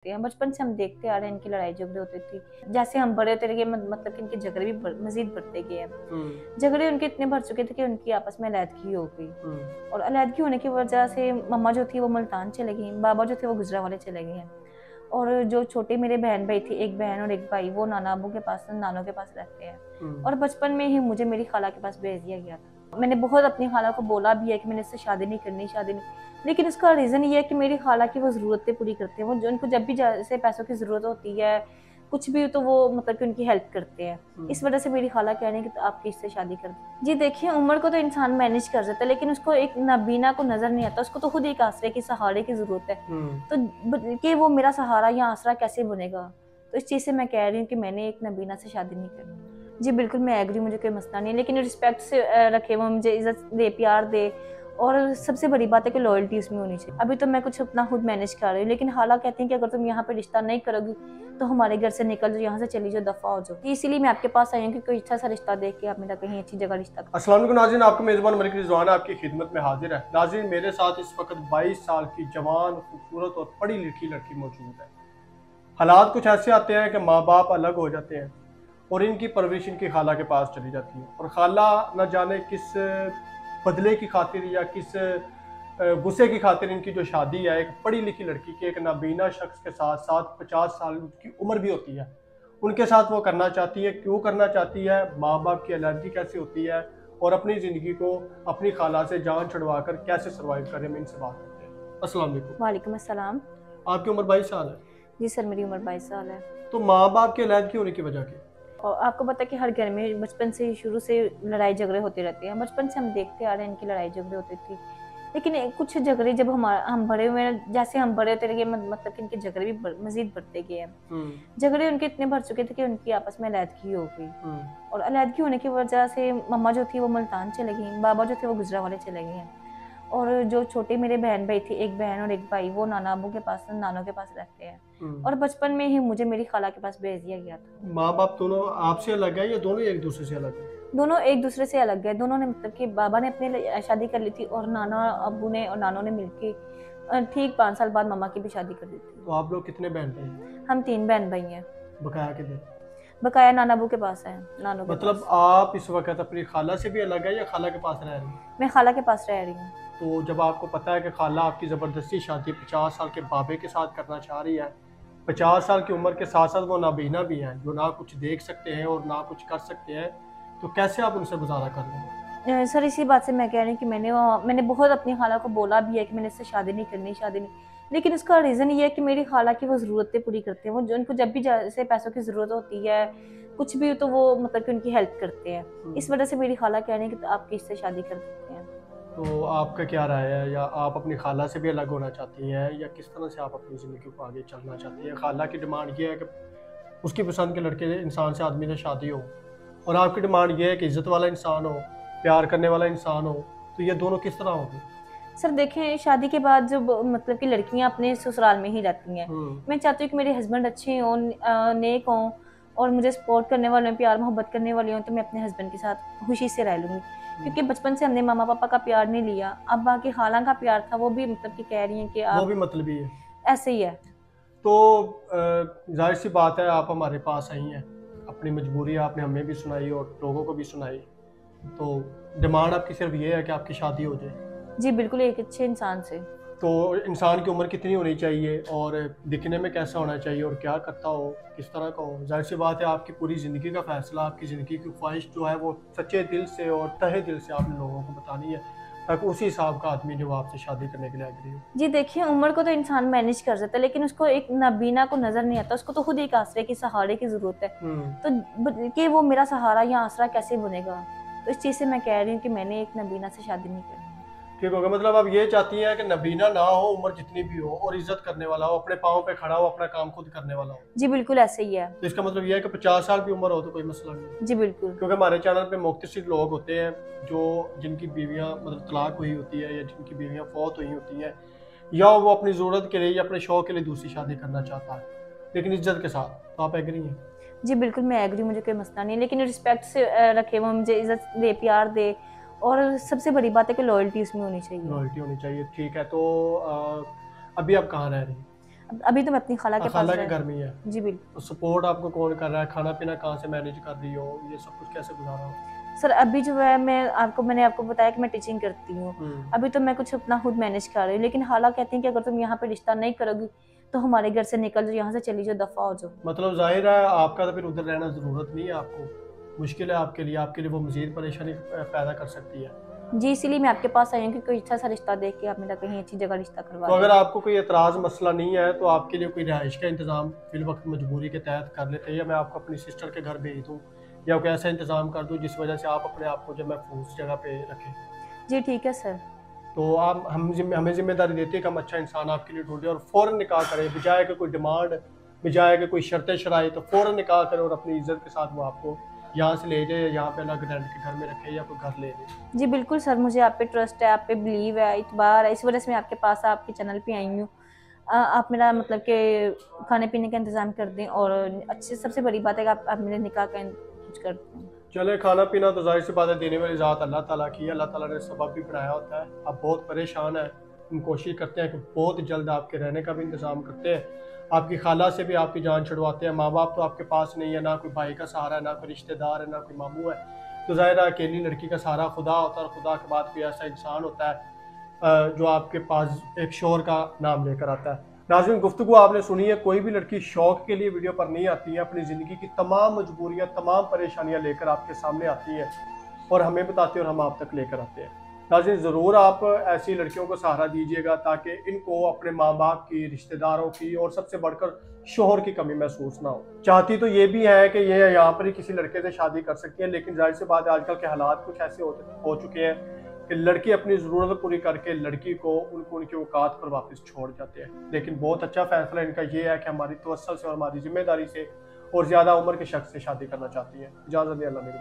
हैं। बचपन से हम देखते आ रहे हैं इनकी लड़ाई झगड़े होती थी। जैसे हम बड़े होते गए मतलब कि इनके झगड़े भी मजीद बढ़ते गए हैं। झगड़े उनके इतने बढ़ चुके थे कि उनकी आपस में अलैदगी हो गई। और अलैदगी होने की वजह से मम्मा जो थी वो मुल्तान चले गई, बाबा जो थे वो गुजरावाले चले गए हैं। और जो छोटे मेरे बहन भाई थे, एक बहन और एक भाई, वो नाना अबू के पास नानों के पास रहते हैं। और बचपन में ही मुझे मेरी खाला के पास भेज दिया गया था। मैंने बहुत अपनी खाला को बोला भी है कि मैंने इससे शादी नहीं करनी, शादी नहीं, लेकिन उसका रीज़न ये है कि मेरी खाला की वो ज़रूरतें पूरी करते हैं। वो जो उनको जब भी जैसे पैसों की ज़रूरत होती है, कुछ भी, तो वो मतलब कि उनकी हेल्प करते हैं। इस वजह से मेरी खाला कह रही है कि तो आपकी इससे शादी कर दो। जी देखिए, उम्र को तो इंसान मैनेज कर सकता है, लेकिन उसको एक नबीना को नज़र नहीं आता। उसको तो खुद एक आसरे की, सहारे की ज़रूरत है। तो कि वो मेरा सहारा या आसरा कैसे बनेगा? तो इस चीज़ से मैं कह रही हूँ कि मैंने एक नबीना से शादी नहीं करनी। जी बिल्कुल, मैं एग्री, मुझे कोई मसला नहीं है, लेकिन रिस्पेक्ट से रखे, वो मुझे इज्जत दे, प्यार दे। और सबसे बड़ी बात है कि लॉयल्टी उसमें होनी चाहिए। अभी तो मैं कुछ अपना खुद मैनेज कर रही हूँ, लेकिन खाला कहती हैं कि अगर तुम यहाँ पे रिश्ता नहीं करोगी तो हमारे घर से निकल जाओ, यहाँ से चली जाओ, दफा हो जाओ। इसीलिए मैं आपके पास आई हूँ कि कोई अच्छा सा रिश्ता देख के आप मेरा कहीं अच्छी जगह रिश्ता। अस्सलाम वालेकुम नाज़रीन, आपका मेज़बान मलिक रिजवान आपकी खिदमत में हाजिर है। नाज़रीन, मेरे साथ इस वक्त 22 साल की जवान, खूबसूरत और पढ़ी लिखी लड़की मौजूद है। हालात कुछ ऐसे आते हैं कि माँ बाप अलग हो जाते हैं और इनकी परवरिश इनकी खाला के पास चली जाती है। और खाला न जाने किस बदले की खातिर या किस गुस्से की खातिर इनकी जो शादी है एक पढ़ी लिखी लड़की की, एक नाबीना शख्स के साथ, साथ 50 साल की उम्र भी होती है, उनके साथ वो करना चाहती है। क्यों करना चाहती है, माँ बाप की अलर्जी कैसे होती है और अपनी ज़िंदगी को अपनी खाला से जान छुड़वा कर कैसे सर्वाइव करें, हम इनसे बात करते हैं। अस्सलाम वालेकुम। वालेकुम अस्सलाम। आपकी उम्र 22 साल है। जी सर, मेरी उम्र 22 साल है। तो माँ बाप की अलैदगी होने की वजह क्या? और आपको पता है कि हर घर में बचपन से, शुरू से लड़ाई झगड़े होते रहते हैं। बचपन से हम देखते आ रहे हैं इनकी लड़ाई झगड़े होती थी। लेकिन कुछ झगड़े जब हम बड़े हुए, जैसे हम बड़े होते गए मतलब कि इनके झगड़े भी मजीद बढ़ते गए हैं। झगड़े उनके इतने बढ़ चुके थे कि उनकी आपस में अलैदगी हो गई। और अलैदगी होने की वजह से मम्मा जो थी वो मुल्तान चले गई, बाबा जो थे वो गुजरावाले चले गए हैं। और जो छोटे मेरे बहन भाई थे, एक बहन और एक भाई, वो नाना अबू के पास नानों के पास रहते हैं। और बचपन में ही मुझे मेरी खाला के पास भेज दिया गया था। माँ बाप दोनों आपसे अलग है या दोनों एक दूसरे से अलग है? दोनों एक दूसरे से अलग है। दोनों ने मतलब कि बाबा ने अपने लिए शादी कर ली थी और नाना अबू ने और नानों ने मिलके ठीक 5 साल बाद मम्मा की भी शादी कर दी थी। तो आप लोग कितने बहन भाई? हम 3 बहन भाई हैं। बकाया कितने? बकाया नाना अबू के पास है, नानों के मतलब पास। आप इस वक्त अपनी खाला से भी अलग है या खाला के पास रह रही हैं? मैं खाला के पास रह रही हूँ। तो जब आपको पता है कि खाला आपकी ज़बरदस्ती शादी 50 साल के बाबे के साथ करना चाह रही है, 50 साल की उम्र के साथ साथ वो नाबीना भी हैं, जो ना कुछ देख सकते हैं और ना कुछ कर सकते हैं, तो कैसे आप उनसे गुजारा कर लेंगे? सर इसी बात से मैं कह रही हूँ कि मैंने बहुत अपनी खाला को बोला भी है कि मैंने इससे शादी नहीं करनी, शादी नहीं, लेकिन उसका रीज़न ये है कि मेरी खाला की वो ज़रूरतें पूरी करते हैं। वो जो उनको जब भी जैसे पैसों की ज़रूरत होती है, कुछ भी, तो वो मतलब कि उनकी हेल्प करते हैं। इस वजह से मेरी खाला कह रही है कि तो आपकी इससे शादी कर देते हैं। तो आपका क्या राय है, या आप अपनी खाला से भी अलग होना चाहती हैं या किस तरह से आप अपनी ज़िंदगी को आगे चलना चाहती हैं? खाला की डिमांड ये है कि उसकी पसंद के लड़के इंसान से, आदमी से शादी हो, और आपकी डिमांड ये है कि इज़्ज़त वाला इंसान हो, प्यार करने वाला इंसान हो, तो ये दोनों किस तरह होंगे? सर देखें, शादी के बाद जो मतलब कि लड़कियां अपने ससुराल में ही रहती हैं। मैं चाहती हूँ कि मेरे हस्बैंड अच्छे हों, नेक हों और मुझे सपोर्ट करने वाले हों, प्यार मोहब्बत करने वाले हों, तो मैं अपने हस्बैंड के साथ खुशी से रह लूँगी। क्योंकि बचपन से हमने मामा पापा का प्यार नहीं लिया। अब बाकी खाला का प्यार था, वो भी मतलब कि कह रही हैं कि वो आप भी मतलबी है। ऐसे ही है। तो ज़ाहिर सी बात है, आप हमारे पास आई हैं, अपनी मजबूरी आपने हमें भी सुनाई और लोगों को भी सुनाई। तो डिमांड आपकी सिर्फ ये है कि आपकी शादी हो जाए। जी बिल्कुल, एक अच्छे इंसान से। तो इंसान की उम्र कितनी होनी चाहिए और दिखने में कैसा होना चाहिए और क्या करता हो, किस तरह का हो? ज़ाहिर सी बात है, आपकी पूरी ज़िंदगी का फ़ैसला, आपकी ज़िंदगी की ख्वाहिश जो है वो सच्चे दिल से और तहे दिल से आपने लोगों को बतानी है, ताकि उसी हिसाब का आदमी जो आपसे शादी करने के लिए एग्री हो। जी देखिए, उम्र को तो इंसान मैनेज कर सकता है, लेकिन उसको एक नबीना को नज़र नहीं आता। उसको तो खुद एक आसरे की, सहारे की ज़रूरत है। तो कि वो मेरा सहारा या आसरा कैसे बनेगा? तो इस चीज़ से मैं कह रही हूँ कि मैंने एक नबीना से शादी नहीं करनी। ठीक होगा, मतलब आप ये चाहती हैं कि नबीना ना हो, उम्र जितनी भी हो, और इज्जत करने वाला हो, अपने पाँव पे खड़ा हो, अपना काम खुद करने वाला हो। जी बिल्कुल, ऐसे ही है। तो इसका मतलब ये है कि 50 साल की उम्र हो तो कोई मसला नहीं। जी बिल्कुल। क्योंकि हमारे चैनल पे मुख्तलिफ लोग होते हैं जो, जिनकी बीवियां मतलब तलाक हुई होती है या जिनकी बीवियां फौत हुई होती हैं, या वो अपनी ज़रूरत के लिए या अपने शौक के लिए दूसरी शादी करना चाहता है, लेकिन इज्जत के साथ। तो आप एग्री हैं? जी बिल्कुल, मैं एग्री, मुझे कोई मसला नहीं है, लेकिन रिस्पेक्ट से रखे, वो मुझे इज्जत दे, प्यार दे। और सबसे बड़ी बात है कि लॉयल्टी उसमें होनी चाहिए। लॉयल्टी होनी चाहिए, ठीक है। तो अभी आप कहाँ रह रही हैं? अभी तो मैं अपनी खाला के पास खाला के घर में ही है। जी बिल्कुल। तो सपोर्ट आपको कौन कर रहा है, खाना पीना कहाँ से मैनेज कर रही हो, ये सब कुछ कैसे गुजारा हो? सर अभी जो है मैंने आपको बताया कि मैं टीचिंग करती हूँ, अभी तो मैं कुछ अपना खुद मैनेज कर रही हूँ, लेकिन खाला कहती हैं कि अगर तुम यहाँ पे रिश्ता नहीं करोगी तो हमारे घर से निकल जाओ, यहाँ से चली जाओ, दफा हो जाओ। मतलब जाहिर है आपका तो फिर उधर रहना जरूरत नहीं है, आपको मुश्किल है आपके लिए वो मजीद परेशानी पैदा कर सकती है। जी इसीलिए मैं आपके पास आई हूँ कि कोई अच्छा सा रिश्ता देख के आप मेरा कहीं अच्छी जगह रिश्ता करवा तो अगर आपको कोई एतराज़ मसला नहीं है तो आपके लिए कोई रिहाइश का इंतज़ाम फिल वक्त मजबूरी के तहत कर लेते हैं, या मैं आपको अपनी सिस्टर के घर भेज दूँ या कोई ऐसा इंतज़ाम कर दूँ जिस वजह से आप अपने आप को जब महफूज जगह पे रखें। जी ठीक है सर। तो आप हमें जिम्मेदारी देते हैं कि हम अच्छा इंसान आपके लिए ढूंढें और फ़ौरन निकाह करें, बजाय कि कोई डिमांड, बजाय कि कोई शर्तें शराइ, तो फ़ौरन निकाह करें और अपनी इज्जत के साथ वो आपको यहाँ से ले जाए, यहाँ पे अलग रेंट के घर में रखे या कोई घर ले ले। जी बिल्कुल सर, मुझे आप पे ट्रस्ट है, आप पे बिलीव है, इतबार है, इस वजह से मैं आपके पास आपके चैनल पे आई हूँ। आप मेरा मतलब कि खाने पीने का इंतज़ाम कर दें और अच्छे, सबसे बड़ी बात है कि आप मेरे निकाह का कुछ कर दें। चले, खाना पीना तो जाहिर सी बात है देने वाली ज़ात अल्लाह ताला की है, अल्लाह ताला ने सबब भी बनाया होता है। आप बहुत परेशान हैं, हम कोशिश करते हैं कि बहुत जल्द आपके रहने का भी इंतज़ाम करते हैं, आपकी खाला से भी आपकी जान छुड़वाते हैं। माँ बाप तो आपके पास नहीं है, ना कोई भाई का सहारा है, ना कोई रिश्तेदार है, ना कोई मामू है, तो ज़ाहिर है अकेली लड़की का सहारा खुदा होता है, और खुदा के बाद कोई ऐसा इंसान होता है जो आपके पास एक शोर का नाम लेकर आता है। नाज़रीन, गुफ्तगू आपने सुनी है, कोई भी लड़की शौक के लिए वीडियो पर नहीं आती है, अपनी ज़िंदगी की तमाम मजबूरियाँ, तमाम परेशानियाँ लेकर आपके सामने आती है और हमें बताती है और हम आप तक लेकर आते हैं। नाज़रीन, ज़रूर आप ऐसी लड़कियों को सहारा दीजिएगा ताकि इनको अपने माँ बाप की, रिश्तेदारों की और सबसे बढ़कर शोहर की कमी महसूस ना हो। चाहती तो ये भी है कि ये यहाँ पर ही किसी लड़के से शादी कर सकती है, लेकिन जाहिर सी बात है आजकल के हालात कुछ ऐसे हो चुके हैं कि लड़की अपनी ज़रूरत पूरी करके लड़की को उनको उनकी औकात पर वापस छोड़ जाते हैं। लेकिन बहुत अच्छा फैसला इनका ये है कि हमारी तवस्सुल से और हमारी जिम्मेदारी से और ज़्यादा उम्र के शख्स से शादी करना चाहती है। इजाज़त दें, अल्लाह मेरी।